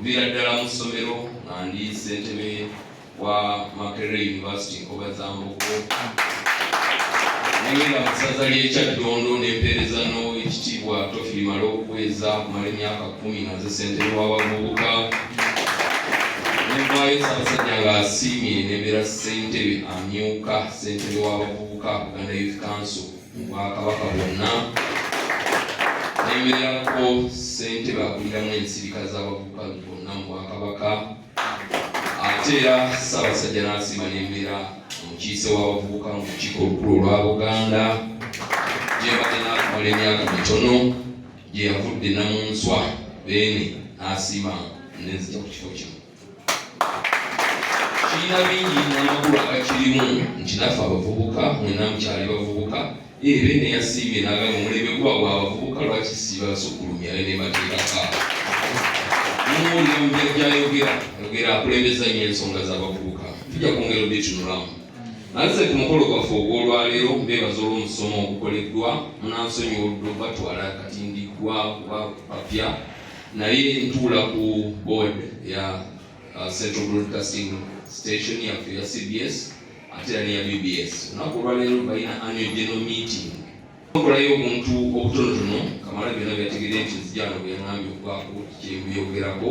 kuviira ddala mu ssomero nga ndi ssentebe wa Makerere University Nkobazambogo nengenda mu ssaza ly'Ekyaddondo n'empeerezano ekitiibwa Tofirimala okuweza kumala emyaka 10 nga nze ssentebe w'abavubuka nenvaayo Ssaabasajja ng'asiimye nembeera ssentebe amyuka ssentebe w'abavubuka Buganda Youth Council mu Bwakabaka bwonna nembeerako ssentebe akuliramu ensirika z'abavubuka bonna mu Bwakabaka ate era Ssaabasajja n'asiima nembeera omukiise w'abavubuka mu lukiiko olukulu olwa Buganda gye mbadde n'akumala emyaka mitono gye yavudde Namunswa Beene n'asiima nenzija ku kifo kino. Kirina bingi n'amakulu agakirimu nti naffe abavubuka mwenna mukyali bavubuka Beene yasiimye n'agamba omulembe gwa bw'abavubuka lwaki sibasukkulumya ne mateekaka n'omuwulira mu by'ayogera akulembeza nnyo ensonga z'abavubuka tujja kwongera oddetunulamu naze ku mukolo gwaffe ogw'olwaleero mbeebaza olw'omusomo ogukoleddwa munansonyiwa oludde batwala katindikwa kuba papya naye ntuula ku board ya Central Broadcasting Station yaffe ya CBS ate era neya BBS olunaku olwaleero balina annual general meeting okolayo omuntu obutonotono Kamala byonna byategedde nti nzijano bwe yaŋambye okubaako kyemubyogerako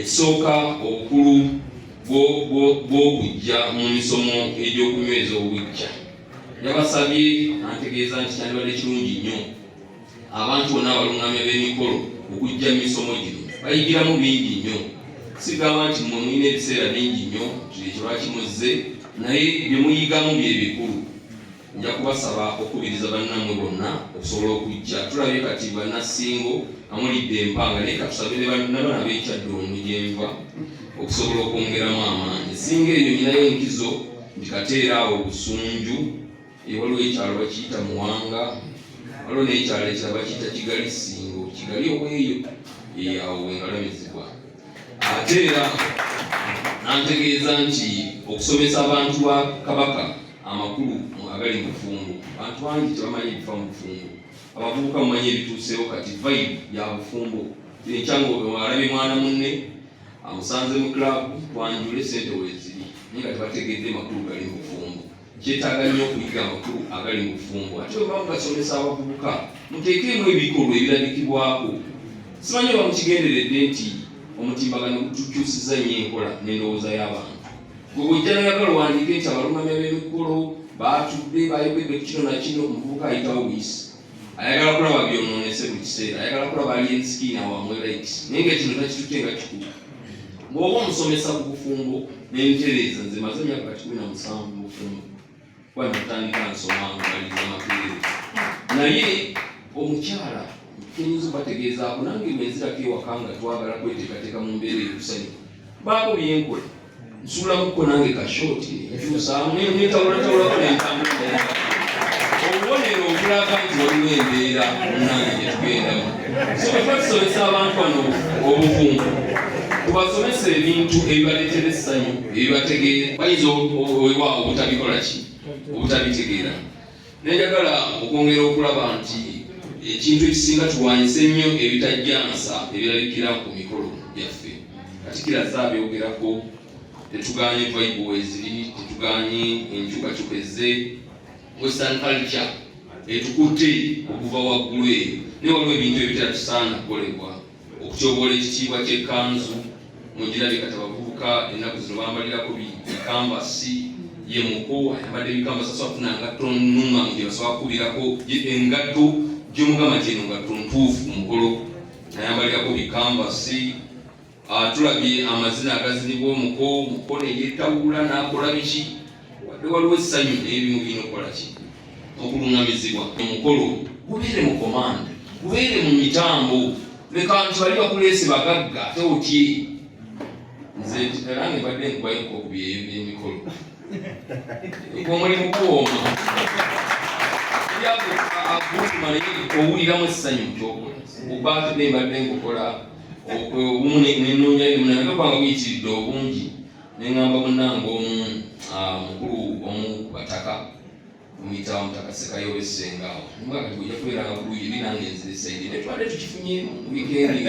ekisooka obukulu bw'obujja mu misomo egy'okunyweza obujja yabasabye antegeeza nti kyandibadde kirungi nnyo abantu bonna abalungamya b'emikolo okujja mu misomo gino bayigiramu bingi nnyo sigamba nti mmwe mulina ebiseera bingi nnyo ekyo lwaki muzze naye bye muyigamu bye bikulu nja kubasaba okukubiriza bannammwe bonna okusobola okujja tulabye kati bannasingo amulidde empanga naye katusabire n'abaana b'Ekyaddondo gyenva okusobola okwongeramu amaanyi singa ebyo nyinayo enkizo nti kateera awo obusunju waliwo ekyalo bakiyita Muwanga waliwo n'ekyalo ekirala bakiyita Kigali Singo Kigali oweeyo awo wengalamizibwa ate era nantegeeza nti okusomesa abantu ba Kabaka amakulu agali mu bufumbo abantu bangi tebamanyi ebifa mu bufumbo abavubuka mumanyi ebituuseewo kati vibe ya bufumbo ekyango alabye mwana munne amusanze mu club kwanjula sente weziri naye nga tebategedde makulu gali mu bufumbo kyetaaga nnyo okuyiga amakulu agali mu bufumbo ate bwe muba mugasomesa abavubuka muteekemu ebikolwa ebirabikibwako simanyi oba mukigenderedde nti omutimbagano gutukyusiza nnyo enkola n'endowooza y'abantu gwe bw'ojja n'ayagala owandiike nti abalungamya b'emikolo baatudde bayogedde ku kino na kino omuvubuka ayitawo buyisi ayagala kulaba byonoonese buli kiseera ayagala kulaba ali ensikiina wamwe likes naye nga kino takitutte nga kikulu bw'oba omusomesa ku bufumbo n'entereeza nze maze emyaka 17 mu bufumbo kuba natandika nsoma ngaliriza Makerere naye omukyala tuyinza okubategeezaako nange bwenzirako ewaka nga twagala kweteekateeka mu mbeera ekusanyuka baako byenkola nsuulamuko nange kashooti nkyusaamu netawulatawulako nentambula obubonero obulaga nti waliwo embeera nange gyetugendamu so bwetusomesa abantu bano obufumbo tubasomesa ebintu ebibaleetera essanyu ebibategeera bayinza owewa obutabikola ki obutabitegeera nenjagala okwongera okulaba nti ekintu ekisinga tulwanyise nnyo ebitajjansa ebirabikira ku mikolo gyaffe kati kiraza abyogerako tetuganye vibe weziri tetuganye enkyukakyuka ezze western culture etukutte okuva waggulu eyo naye waliwo ebintu ebitatusaana kukolebwa okutyoboola ekitiibwa ky'ekkanzu mugirabye kati abavubuka ennaku zino bambalirako bikambasi ye muko ayambadde ebikambasi asobola kufuna ngatto nnungamu gye basobola kubirako engatto gy'omugamba nti eno ngatto ntuufu ku mukolo ayambalirako bikambasi tulabye amazina agazinibwa muko neyetawula n'akola biki wadde waliwo essanyu n'ebimu birina okukola ki okulungamizibwa omukolo gubeere mu komanda gubeere mu mitambo leka nti bali bakuleese bagagga ate otye nze nange mbadde nkubayiko okubyeyo by'emikolo omulimu kuwooma agutuma naye owuliramu essanyu kyokola obaatudde mbadde nkukola nenoonya munange kwanga buyitiridde obungi neŋŋamba munnange omu mukulu omu bataka muyita Mutaka Sekayobe Sengaawo nga kati bw'ojja kubeeranga ku luuyi eri nange nzire saidi ne tubadde tukifunye mu wikendi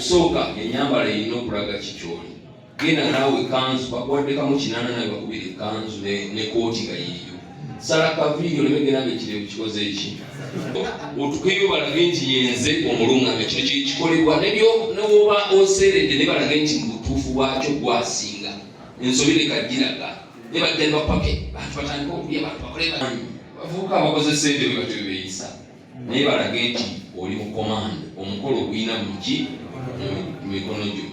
okusooka ennyambala erina okulaga kikyoli. Genda naawe kanzu bakuwadde kamu 8 naye bakubira kanzu ne kooti nga yiyo. Sala kaviiri oleme genda ng'ekirevu kikoze eki. Otukeyo balage nti yenze omulungamya kino kikolebwa newoba oseeredde ne balage nti mu butuufu bwakyo gwasinga. Ensobere kagiraga. Ne badde bapake bantu batandika okulya bantu bakole bavubuka abakoze ssente bwe batyo beeyisa. Naye balage nti oli mu command omukolo oguyina muki mu mikono gyo.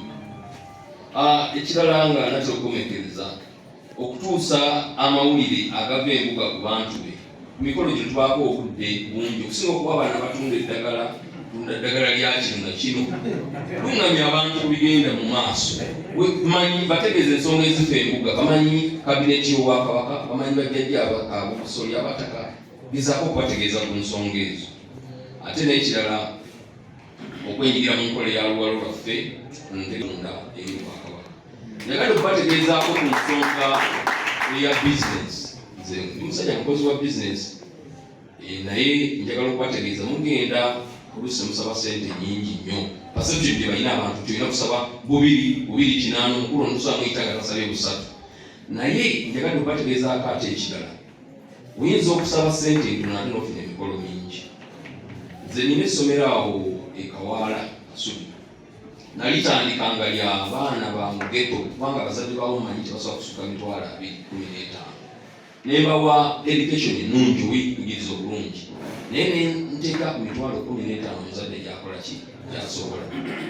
Ekirala nga natera okukomekereza okutuusa amawulire agava embuga ku bantu be. Ku mikolo gye tubaako obudde bungi okusinga okuba abaana batunda eddagala lya kino na kino. Lungamya abantu bigenda mu maaso. Bamanyi bategeeza ensonga ezifa embuga, bamanyi kabineti y'Obwakabaka, bamanyi bajjajja abokusolya abataka. Gezaako okubategeeza ku nsonga ezo. Ate n'ekirala okwenyigira mu nkola ya luwalo lwaffe ntegunda eri Obwakabaka. Njagala okubategeezaako ku nsonga eya bizinesi. Nze ndi musajja mukozi wa bizinesi naye njagala okubategeeza mugenda oluusi musaba ssente nnyingi nnyo. Pasabye bye balina abantu tulina kusaba bubiri 8 omukulu onusa muyitaga tasabye busatu. Naye njagala okubategeezaako ate ekirala. Oyinza okusaba ssente ntono ate n'ofuna emikolo mingi. Nze nina essomero awo ekawaala Kasubi. Nalitandikanga lya abaana ba mugeto kubanga abazadde bawo manyi tebasobola kusukka mitwalo 215. Nembawa education ennungi obuyigiriza obulungi. Naye nteeka ku mitwalo 15 omuzadde gyakola ki gyasobola.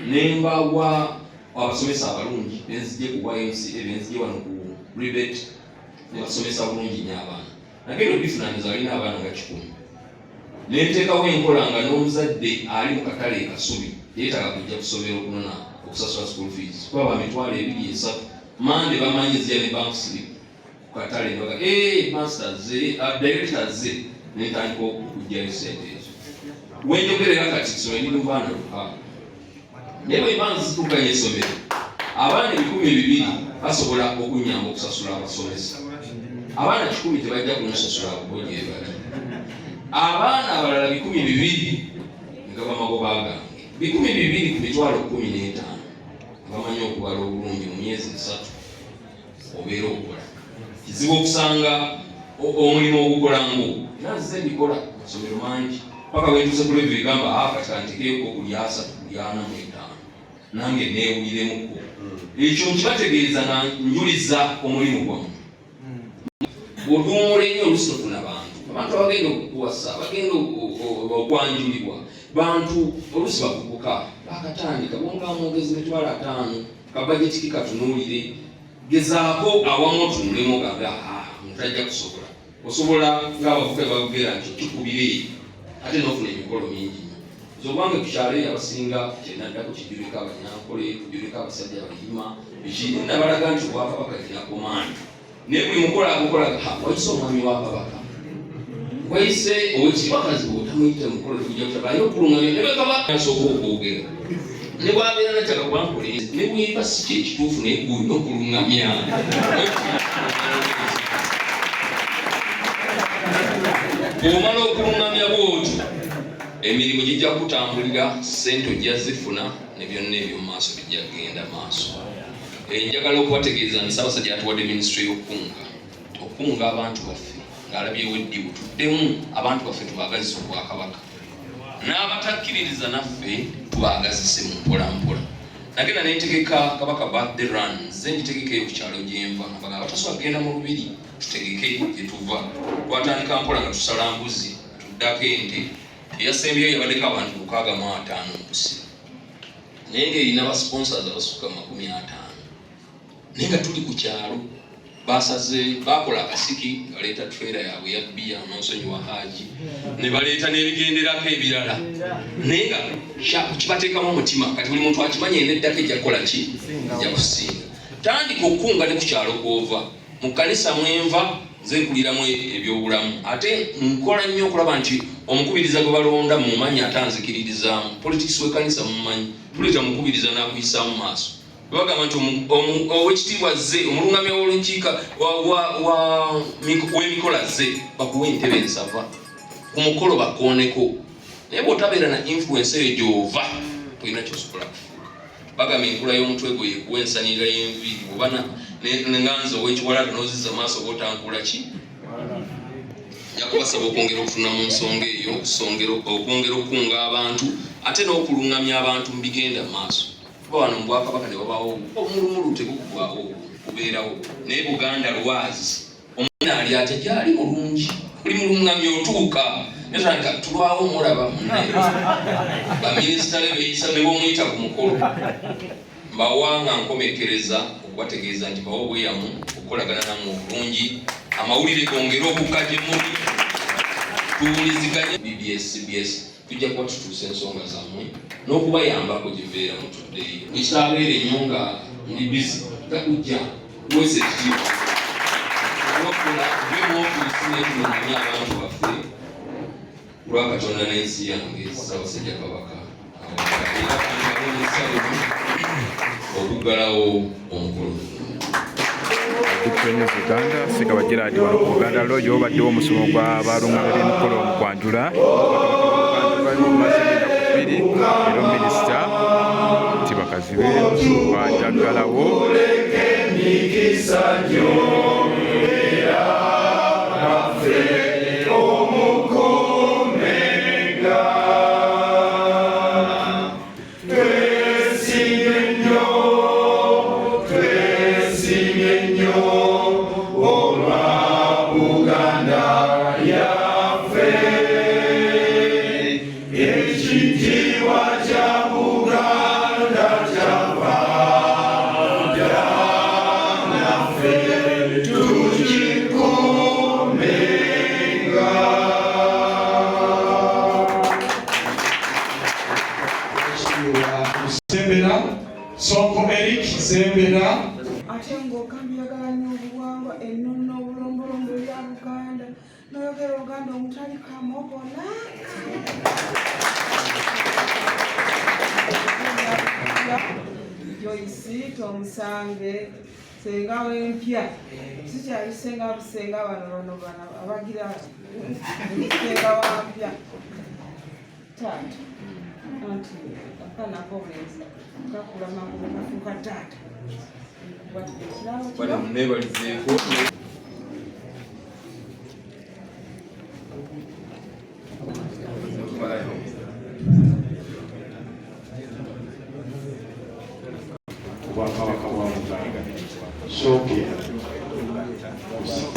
Nembawa abasomesa abalungi benzije ku YMCA benzije wano ku Ribet ne basomesa bulungi nnyo abaana. Nagenda obifunanyiza balina abaana nga 10. Nenteekawo enkola nga n'omuzadde ali mu katale e Kasubi yeetaaga kujja kusobera okunona okusasula school fees. Kuba ba mitwalo 2-3 mande bamanyi zija ne bank slip ku katale baga masters directors n'entandika okujjayo ssente ezo. Wenjogerera kati kisomero ndi mu baana 6. Naye bwe mba nzituukanye essomero abaana 200 basobola okunnyamba okusasula abasomesa. Abaana 10 tebajja kunsasula buboje bali. Abaana abalala 200 nga bamagoba gange. 200 ku mitwalo 15 bamanyi okubala obulungi mu myezi 3 obeera okola. Kizibu okusanga omulimu ogukola ngu naze mbikola masomero mangi paka wetuuse ku level egamba kati kantekeeko kulya 3 kulya 4 mu 5 nange neewuliremuko. Ekyo nkibategeeza nga njuliza omulimu gwamu. Bw'otuumula ennyo oluusi tofuna abantu abagenda okukuwasa bagenda okwanjulibwa bantu oluusi bakubuka bakatandika bonga amwogezi mitwalo 5 kabajeti kikatunuulire gezaako awamu otunulemu ogambe mutajja kusobola osobola ng'abavuka babugera nti kikubire ate n'ofuna emikolo mingi nnyo. Zobwange ku kyalo eyo abasinga kyenaddako kijulika abanyankole kujulika abasajja abayima nabalaga nti Obwakabaka kina komanda. Naye buli mukola agukola wayise omwami wa Kabaka wayise owekibakazi bw'otamuyita mukolo tekujja kutabayo okulungamya ne Kabaka asooka okwogera ne bwabeera nattaka kubankole ne bweba si kyekituufu naye gwolina okulungamya. Bw'omala okulungamya bw'otyo emirimu gijja kutambulira, ssente ojja zifuna ne byonna eby'omu maaso bijja kgenda maaso. Njagala okubategeeza nti Ssaabasajja atuwadde minisitule y'okukunga abantu baffe ng'alabyewo eddibu tuddemu abantu baffe tubaagazise Obwakabaka. N'abatakkiririza naffe tubaagazise mu mpolampola. Nagenda nentegeka Kabaka birthday run nze ngitegeke ku kyalo gye nva nga abatasobola kgenda mu lubiri tutegeke gye tuva. Twatandika mpola nga tusala mbuzi tuddako ente eyasembyeyo yabaddeko abantu 65 mbuzi naye ng'erina basponsors abasukka 50. Naye nga tuli ku kyalo basaze bakola akasiki baleeta trailer yaabwe ya bbiya n'onsonyi wa Haji ne baleeta n'ebigenderako ebirala naye nga kibateekamu omutima kati buli muntu akimanya eneddako ejja kukola ki ejja kusinga. Tandika okukunga ne ku kyalo kw'ova mu kkanisa mwenva nze nkuliramu ebyobulamu ate nkola nnyo okulaba nti omukubiriza gwe balonda mumanyi ate anzikiririzaamu. Politics w'ekkanisa mumanyi tuleeta mukubiriza n'akuyisa mu maaso. Bagamba nti owekitiibwa zze omulungamya w'olukiika w'emikola zze bakuwa entebe ensava ku mukolo bakooneko. Naye bw'otabeera na influence eyo gy'ova tolina kyosobola kufuuka. bagamba enkula y'omutwe gwe yekuwa ensanirira y'enviiri oba nenganza ow'ekiwalaata n'ozizza maaso b'otankula ki yakubasaba okwongera okufuna mu nsonga eyo okwongera okunga abantu ate n'okulungamya abantu mu bigenda mu maaso kuba wano mu Bwakabaka ne babaawo omulumulu tegukubaawo kubeerawo naye Buganda lwazi omwana ali ate gyali mulungi oli mulungamya otuuka netandika tulwawo mulaba baminisita beeyisa ne b'omuyita ku mukolo mbawanga nkomekereza okubategeeza nti bawo obweyamu okukolagana nammwe obulungi amawulire gongera okukka gye muli tuwuliziganye BBS tujja kuba tutuusa ensonga zammwe n'okubayambako gye mbeera mutuddeeyo ekitabeere nnyo nga ndi bizi takujja wese ekitiibwa olwokukola byemwofiisi netunoonya abantu baffe kulwa Katonda n'ensi yange Ssaabasajja Kabaka okuggalawo omukolo Buganda sika bagiradi wano ku Buganda lodge obaddewo omusomo gw'abalungamya b'emikolo mu kwanjula era minisita nti bakazibe bajja ggalawo Sonko Eric Sembera atengo kambiyagala nnyo obuwangwa ennono obulombolombo ebya Buganda noyogera Oluganda omutali kamogola Joyce Tomusange senga w'empya sikyali senga busenga bano abagira senga wampya taata anti akanako bwenzi kakula mangu kafuuka taata bali munebalizeeko Bwakabaka bwa Buganda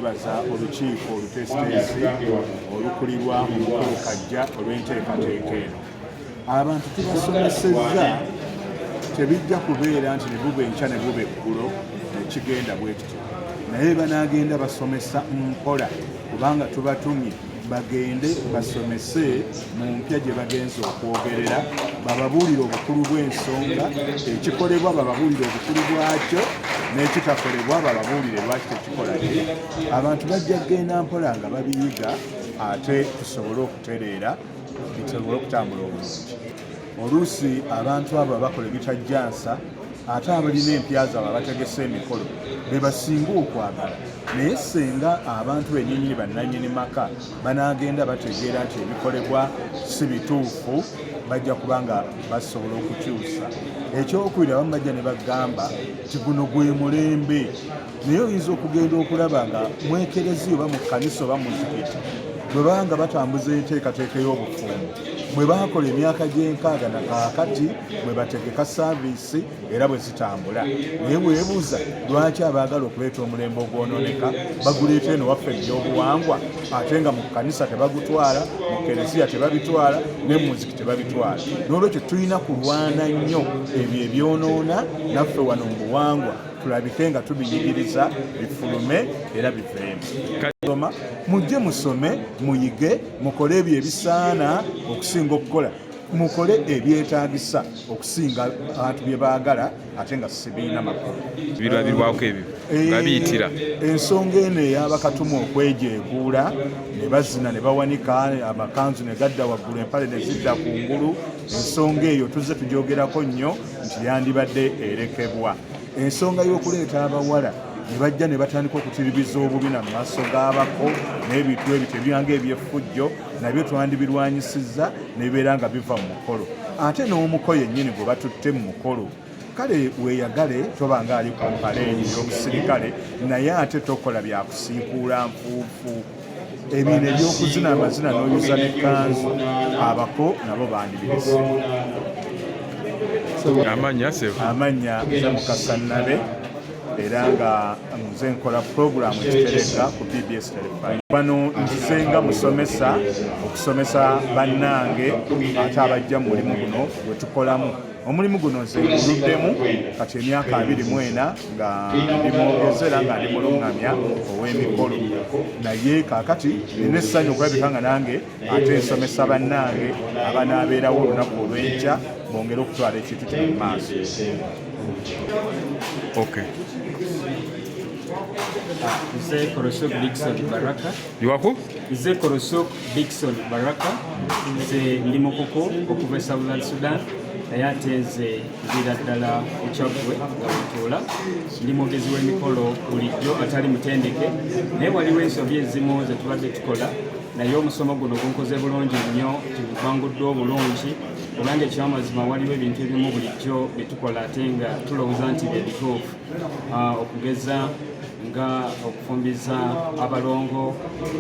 baza olukiiko oluteesiteesi olukulirwa mu mukolo kajja olw'enteekateeka eno abantu tubasomesezza tebijja kubeera nti ne buba enkya ne buba eggulo ekigenda bwe kityo naye banaagenda basomesa mpola kubanga tubatumye bagende basomese mu mpya gye bagenza okwogerera bababuulire obukulu bw'ensonga ekikolebwa bababuulire obukulu bwakyo n'ekitakolebwa bababuulire lwaki tekikolaki abantu bajja kgenda mpola nga babiyiga ate tusobole okutereera bisobole okutambula obulungi oluusi abantu abo bakola ebitajjansa ate abalina empya zaabwe abategese emikolo be basinga okwagala naye senga abantu bennyini bannannyini maka banaagenda bategeera nti ebikolebwa si bituufu bajja kuba nga basobola okukyusa ekyokubiri abamu bajja ne bagamba nti guno gwe mulembe naye oyinza okugenda okulaba nga mwekerezi oba mu kkanisa oba muzikiti bwe baba nga batambuza enteekateeka y'obufumbo bwe bakola emyaka gy'enkaaga na kaakati bwe bategeka saaviisi era bwe zitambula naye bwebuuza lwaki abaagala okuleeta omulembe ogwonooneka baguleeta eno waffe ebyobuwangwa ate nga mu kkanisa tebagutwala mu kereziya tebabitwala ne mu muziki tebabitwala n'olwekyo tulina kulwana nnyo ebyo ebyonoona naffe wano mu buwangwa tulabike nga tubinyigiriza bifulume era biveemu mujje musome muyige mukole ebyo ebisaana okusinga okukola mukole ebyetaagisa okusinga abantu bye baagala ate nga sibiina makulu birabirwako ebyo nga biyitira ensonga eno ey'abakatuma okwejeeguula ne bazina ne bawanika amakanzu ne gadda waggulu empale ne zidda ku ngulu ensonga eyo tuzze tugyogerako nnyo nti yandibadde erekebwa ensonga y'okuleeta abawala ne bajja ne batandika okutiribiza obubina mu maaso g'abako n'ebintu ebyo ebyanga ebyeffujjo nabyo twandibirwanyisizza ne bibeera nga biva mu mukolo ate n'omuko yennyini gwe batutte mu mukolo kale weeyagale toba ngaali ku mpaleeni y'obusirikale naye ate tokola byakusiikuula nfuufu ebintu ebyokuzina amazina n'oyuza n'ekkanzu abako nabo bandibirisi. Amanya nze Mukasa Nabe era nga nze nkola puroguramu ekitereka ku BBS Telefone. Bano nzisenga musomesa okusomesa bannange ate abajja mu mulimu guno gwe tukolamu. Omulimu guno nze nguluddemu kati emyaka 24 nga ndi mwogezi era nga ndi mulungamya ow'emikolo, naye kaakati nina essanyu okulabika nga nange ate nsomesa bannange abanaabeerawo olunaku olw'enkya bongere okutwala ekintu kino mu maaso. Nze Korosok Dickson Baraka. Iwako? Nze Korosok Dickson Baraka. Nze ndi mukoko okuva Southern Sudan. Naye ate nze nzira ddala ekyagwe nga wetuula. Ndi mwogezi w'emikolo bulijjo atali mutendeke. Naye waliwo ensobi ezimu ze tubadde tukola. Naye omusomo guno gunkoze bulungi nnyo, tuguvanguddwa obulungi. Kubanga ekyamazima waliwo ebintu ebimu bulijjo bye tukola ate nga tulowooza nti bye bituufu. Okugeza nga okufumbiza abalongo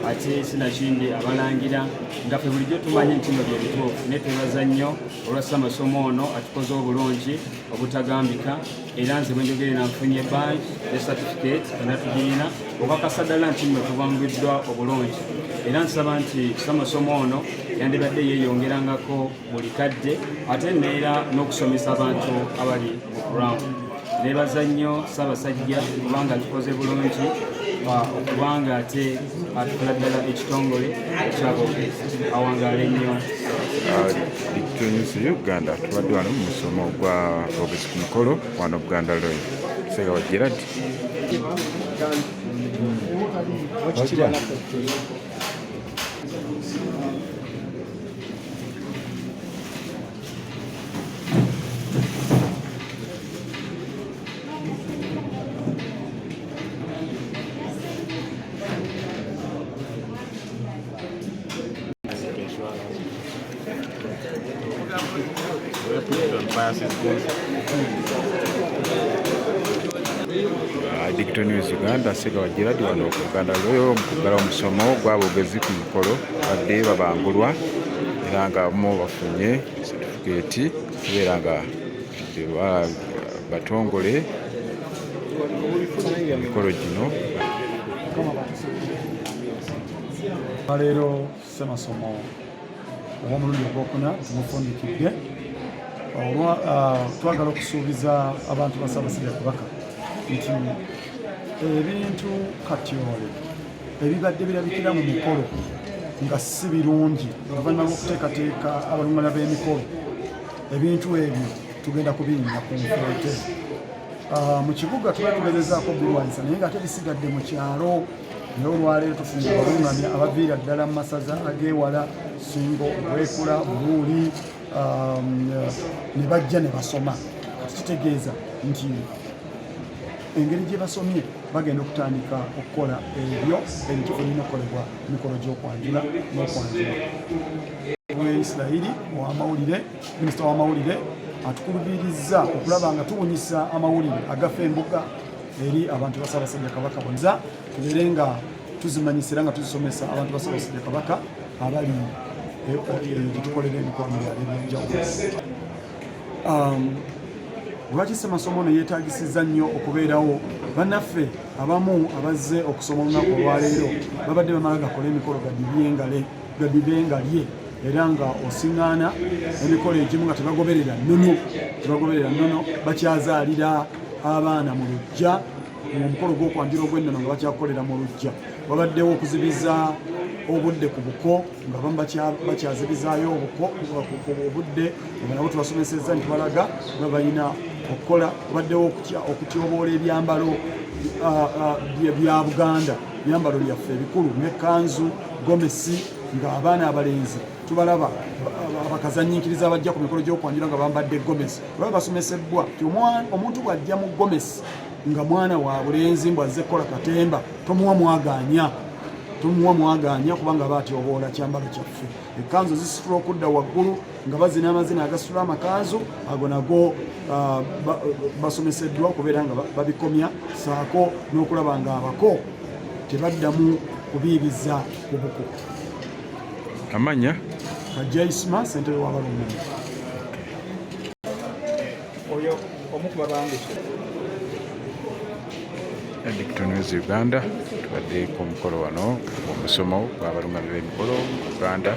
ate sinakindi abalangira nga ffe bulijjo tumanyi nti bino bye bituufu, naye twebaza nnyo olwassa amasomo ono atukoze obulungi obutagambika, era nze bwe njogerera nfunye badge ne certificate enatugiina okakasa ddala nti nno tubanguddwa obulungi. Era nsaba nti amasomo ono yandibadde yeeyongerangako buli kadde ate neera n'okusomesa abantu abali mu ground. Nebaza nnyo Ssaabasajja kubanga tukoze bulungi okubanga ate atukola ddala ekitongole ekyaboogezi awangaala ennyo. Digital Uganda tubadde wano mu musomo gwa boogezi ku mukolo wano Buganda Loy. Sega wa Gerard. Digital News Uganda Sega wa Gerard wano ku Buganda Loy mukugala omusomo gw'aboogezi ku mukolo badde babangulwa era nga abamu bafunye certificate kubeera nga batongole emikolo gino. Leero ssemasomo obw'omulundi ogwokuna tumufundikidde. Twagala okusuubiza abantu ba Ssaabasajja Kabaka nti ebintu katyole ebibadde birabikira mu mikolo nga si birungi oluvannyuma lw'okuteekateeka abalungamya b'emikolo, ebintu ebyo tugenda kubirinda ku nfeete. Mu kibuga tuba tugezezaako birwanyisa naye nga ate bisigadde mu kyalo. Naye olwaleero tufunye abalungamya abaviira ddala mu masaza ag'ewala Singo, Bwekula, Buluuli ne bajja ne basoma. Kati kitegeeza nti engeri gye basomye bagenda okutandika okukola ebyo ebintu birina okukolebwa emikolo gy'okwanjula n'okwanjula. Israeli ow'amawulire, minisita w'amawulire atukulubirizza okulaba nga tubunyisa amawulire agafa embuga eri abantu ba Ssaabasajja Kabaka bonna, tubeere nga tuzimanyisa era nga tuzisomesa abantu ba Ssaabasajja Kabaka abali gyetukolera emikolo mu byalo ebyenjawulo. Lwaki ssemasomo ono yeetaagisiza nnyo okubeerawo? Bannaffe abamu abazze okusoma olunaku olwaleero babadde bamala gakola emikolo gadibengalye era nga osiŋŋaana emikolo egimu nga tebagoberera nnono, bakyazaalira abaana mu luggya. Omukolo gw'okwanjula ogw'ennono nga bakyakolera mu luggya. Wabaddewo okuzibiza obudde ku buko nga bamu bakyazibizaayo obudde nga nabo tubasomesezza nti balaga nga balina okukola. Wabaddewo okutyoboola ebyambalo bya Buganda, ebyambalo byaffe ebikulu ng'ekkanzu, gomesi, nga abaana abalenzi tubalaba abakazanyiikiriza abajja ku mikolo gy'okwanjula nga bambadde gomesi. Olaba basomesebwa ti omuntu bw'ajja mu gomesi nga mwana wa bulenzi mbwazze kukola katemba tomuwa mwaganya. tumuwa mwaganya kubanga batyoboola kyambalo kyaffe. Ekkanzu zisitula okudda waggulu nga bazina amazina agasitula amakanzu ago nago basomeseddwa okubeera nga babikomya saako n'okulaba nga abako tebaddamu kubiibiza ku buku. Amanya Kajaisima ssentebe w'abalungamya. Oyo omu ku babanguzi Edict News Uganda tubadde ku mukolo wano omusomo gw'abalungamya b'emikolo mu Uganda.